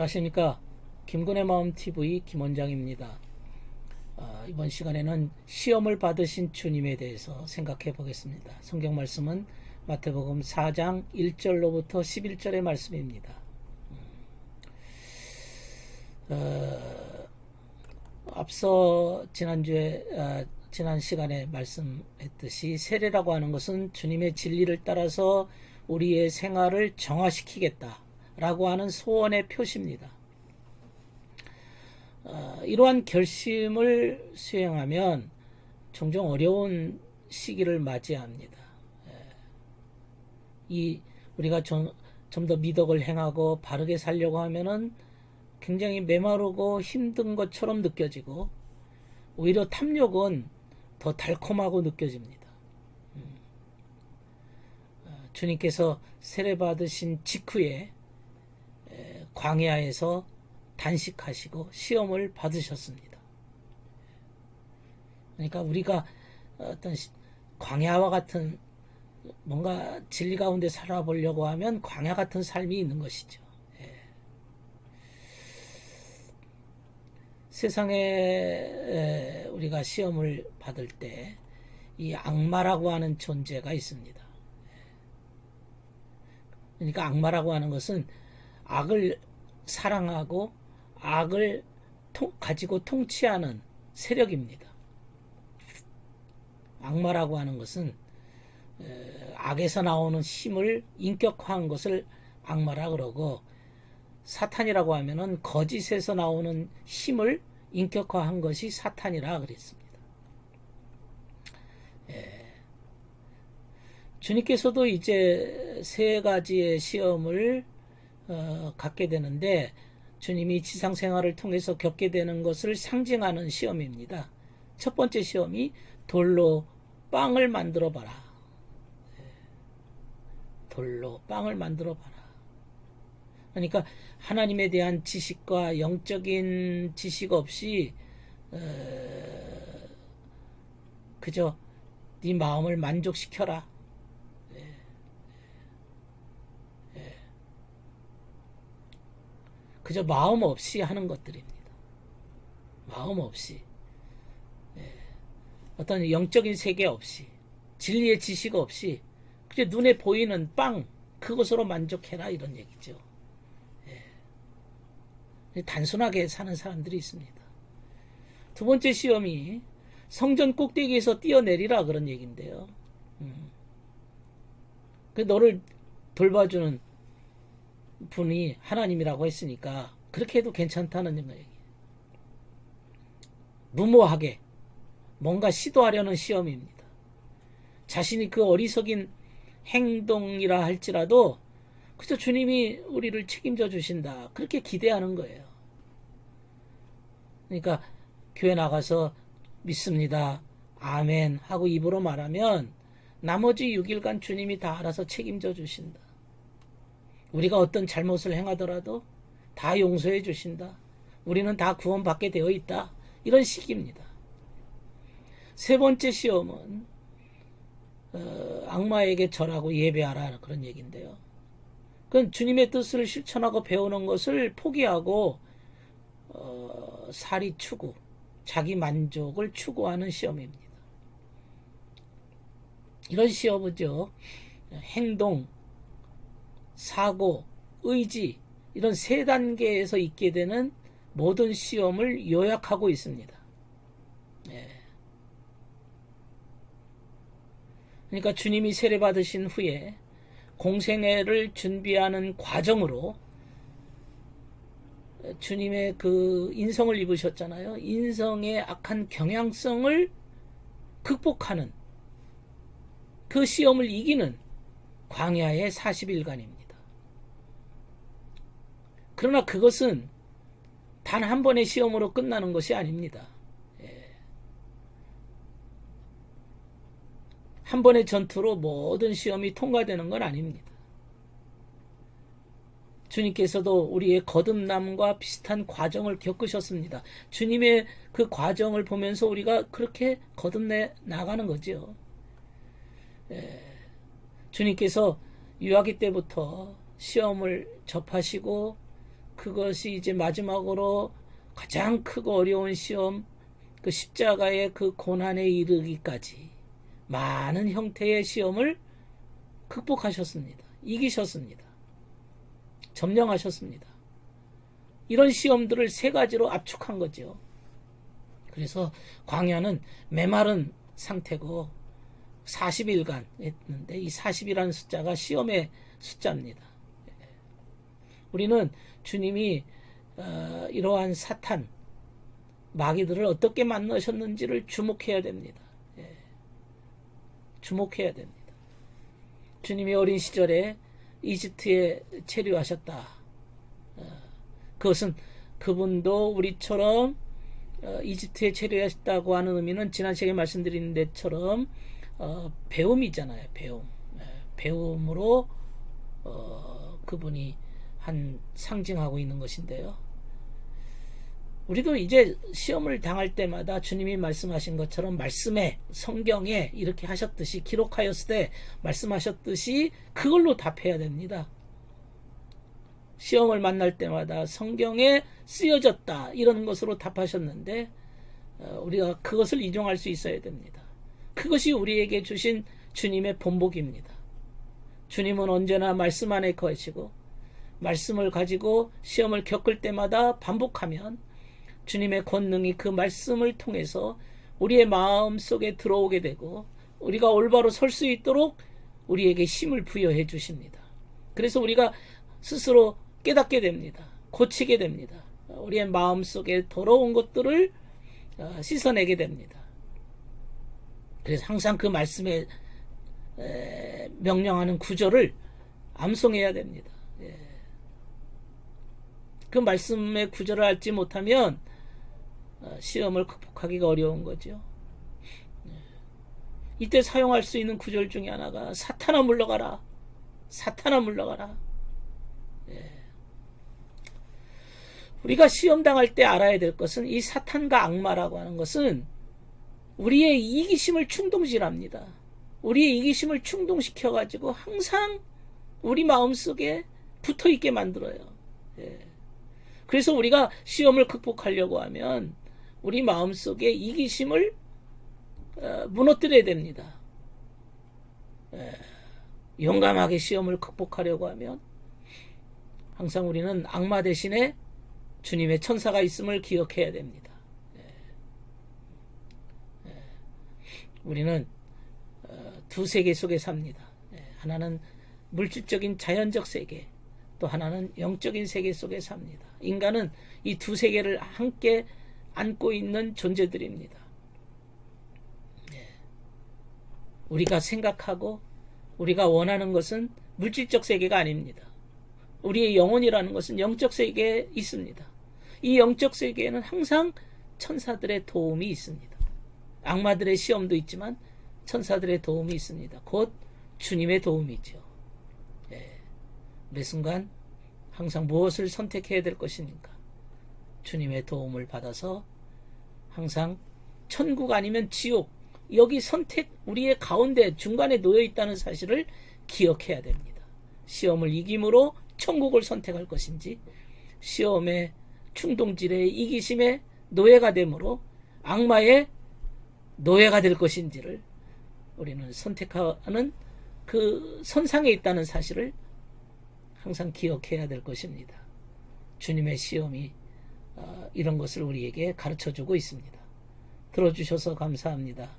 안녕하십니까. 김군의 마음TV 김원장입니다. 이번 시간에는 시험을 받으신 주님에 대해서 생각해 보겠습니다. 성경 말씀은 마태복음 4장 1절로부터 11절의 말씀입니다. 앞서 지난 시간에 말씀했듯이 세례라고 하는 것은 주님의 진리를 따라서 우리의 생활을 정화시키겠다라고 하는 소원의 표시입니다. 이러한 결심을 수행하면 종종 어려운 시기를 맞이합니다. 우리가 좀 더 미덕을 행하고 바르게 살려고 하면은 굉장히 메마르고 힘든 것처럼 느껴지고, 오히려 탐욕은 더 달콤하고 느껴집니다. 주님께서 세례받으신 직후에 광야에서 단식하시고 시험을 받으셨습니다. 그러니까 우리가 어떤 광야와 같은 뭔가 진리 가운데 살아보려고 하면 광야 같은 삶이 있는 것이죠. 세상에 우리가 시험을 받을 때 이 악마라고 하는 존재가 있습니다. 그러니까 악마라고 하는 것은 악을 사랑하고 악을 가지고 통치하는 세력입니다. 악마라고 하는 것은 악에서 나오는 힘을 인격화한 것을 악마라 그러고, 사탄이라고 하면은 거짓에서 나오는 힘을 인격화한 것이 사탄이라 그랬습니다. 주님께서도 이제 세 가지의 시험을 갖게 되는데, 주님이 지상생활을 통해서 겪게 되는 것을 상징하는 시험입니다. 첫 번째 시험이 돌로 빵을 만들어 봐라. 돌로 빵을 만들어 봐라. 그러니까 하나님에 대한 지식과 영적인 지식 없이 그저 네 마음을 만족시켜라. 그저 마음 없이 하는 것들입니다. 마음 없이, 어떤 영적인 세계 없이, 진리의 지식 없이 그저 눈에 보이는 빵, 그것으로 만족해라, 이런 얘기죠. 단순하게 사는 사람들이 있습니다. 두 번째 시험이 성전 꼭대기에서 뛰어내리라, 그런 얘기인데요. 너를 돌봐주는 분이 하나님이라고 했으니까 그렇게 해도 괜찮다는 얘기예요. 무모하게 뭔가 시도하려는 시험입니다. 자신이 그 어리석인 행동이라 할지라도 그저 주님이 우리를 책임져 주신다, 그렇게 기대하는 거예요. 그러니까 교회 나가서 믿습니다, 아멘 하고 입으로 말하면 나머지 6일간 주님이 다 알아서 책임져 주신다. 우리가 어떤 잘못을 행하더라도 다 용서해 주신다. 우리는 다 구원받게 되어 있다. 이런 식입니다. 세 번째 시험은 악마에게 절하고 예배하라, 그런 얘기인데요. 그건 주님의 뜻을 실천하고 배우는 것을 포기하고 사리 추구, 자기 만족을 추구하는 시험입니다. 이런 시험은요, 행동, 사고, 의지, 이런 세 단계에서 있게 되는 모든 시험을 요약하고 있습니다. 그러니까 주님이 세례받으신 후에 공생애를 준비하는 과정으로 주님의 그 인성을 입으셨잖아요. 인성의 악한 경향성을 극복하는, 그 시험을 이기는 광야의 40일간입니다. 그러나 그것은 단 한 번의 시험으로 끝나는 것이 아닙니다. 한 번의 전투로 모든 시험이 통과되는 건 아닙니다. 주님께서도 우리의 거듭남과 비슷한 과정을 겪으셨습니다. 주님의 그 과정을 보면서 우리가 그렇게 거듭내 나가는 거죠. 주님께서 유아기 때부터 시험을 접하시고 그것이 이제 마지막으로 가장 크고 어려운 시험, 그 십자가의 그 고난에 이르기까지 많은 형태의 시험을 극복하셨습니다. 이기셨습니다. 점령하셨습니다. 이런 시험들을 세 가지로 압축한 거죠. 그래서 광야는 메마른 상태고 40일간 했는데 이 40이라는 숫자가 시험의 숫자입니다. 우리는 주님이 이러한 사탄, 마귀들을 어떻게 만나셨는지를 주목해야 됩니다. 주목해야 됩니다. 주님이 어린 시절에 이집트에 체류하셨다. 그것은 그분도 우리처럼 이집트에 체류하셨다고 하는 의미는 지난 시간에 말씀드린 데처럼 배움이잖아요. 배움. 배움으로 그분이 한 상징하고 있는 것인데요. 우리도 이제 시험을 당할 때마다 주님이 말씀하신 것처럼 말씀에, 성경에 이렇게 하셨듯이, 기록하였을 때 말씀하셨듯이 그걸로 답해야 됩니다. 시험을 만날 때마다 성경에 쓰여졌다 이런 것으로 답하셨는데 우리가 그것을 인용할 수 있어야 됩니다. 그것이 우리에게 주신 주님의 본보기입니다. 주님은 언제나 말씀 안에 거하시고 말씀을 가지고 시험을 겪을 때마다 반복하면 주님의 권능이 그 말씀을 통해서 우리의 마음 속에 들어오게 되고 우리가 올바로 설 수 있도록 우리에게 힘을 부여해 주십니다. 그래서 우리가 스스로 깨닫게 됩니다. 고치게 됩니다. 우리의 마음 속에 더러운 것들을 씻어내게 됩니다. 그래서 항상 그 말씀에 명령하는 구절을 암송해야 됩니다. 그 말씀의 구절을 알지 못하면 시험을 극복하기가 어려운 거죠. 이때 사용할 수 있는 구절 중에 하나가 사탄아 물러가라. 사탄아 물러가라. 우리가 시험 당할 때 알아야 될 것은 이 사탄과 악마라고 하는 것은 우리의 이기심을 충동질합니다. 우리의 이기심을 충동시켜가지고 항상 우리 마음속에 붙어있게 만들어요. 그래서 우리가 시험을 극복하려고 하면 우리 마음속에 이기심을 무너뜨려야 됩니다. 용감하게 시험을 극복하려고 하면 항상 우리는 악마 대신에 주님의 천사가 있음을 기억해야 됩니다. 우리는 두 세계 속에 삽니다. 하나는 물질적인 자연적 세계, 또 하나는 영적인 세계 속에 삽니다. 인간은 이 두 세계를 함께 안고 있는 존재들입니다. 우리가 생각하고 우리가 원하는 것은 물질적 세계가 아닙니다. 우리의 영혼이라는 것은 영적 세계에 있습니다. 이 영적 세계에는 항상 천사들의 도움이 있습니다. 악마들의 시험도 있지만 천사들의 도움이 있습니다. 곧 주님의 도움이죠. 매 순간 항상 무엇을 선택해야 될 것입니까? 주님의 도움을 받아서 항상 천국 아니면 지옥, 여기 선택 우리의 가운데 중간에 놓여 있다는 사실을 기억해야 됩니다. 시험을 이김으로 천국을 선택할 것인지, 시험의 충동질의 이기심의 노예가 되므로 악마의 노예가 될 것인지를 우리는 선택하는 그 선상에 있다는 사실을 항상 기억해야 될 것입니다. 주님의 시험이 이런 것을 우리에게 가르쳐주고 있습니다. 들어주셔서 감사합니다.